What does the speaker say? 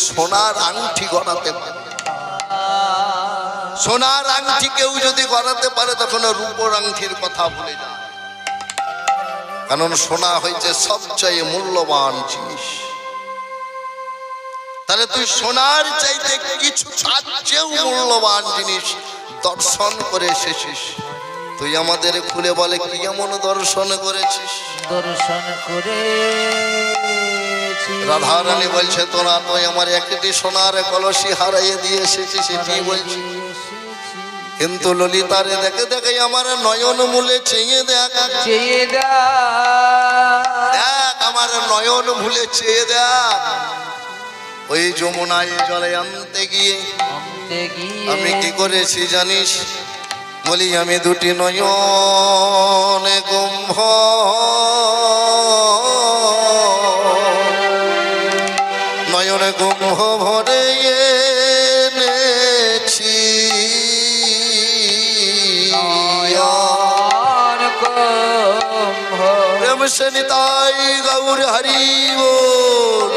সোনার আংটি গড়াতে পারে। সোনার আংটি কেউ যদি গড়াতে পারে তখন রূপোর আংটির কথা ভুলে যায়, কারণ সোনা হয়েছে সবচেয়ে মূল্যবান জিনিস। তাহলে তুই সোনার চাইতে কিছু চেয়েও মূল্যবান জিনিস দর্শন করে এসেছিস। তুই আমাদের খুলে বলে কি এমন দর্শন করেছিস? দর্শন করে রাধারানী বলছে তোরা তো আমার একটি সোনার কলসি হারাইয়ে দিয়ে এসেছিস, এটি বলছি। কিন্তু ললিতারে দেখে দেখে আমার নয়ন মূলে চেয়ে দেখ, চেয়ে দেখ আমার নয়ন ভুলে চেয়ে দেখ। ওই যমুনায় জলে আনতে গিয়ে আমি কি করেছি জানিস? বলি আমি দুটি নয়ন কুম্ভ নয়ন কুম্ভ ভরে এনেছি, প্রেম সে নিতাই গৌর হরি বল।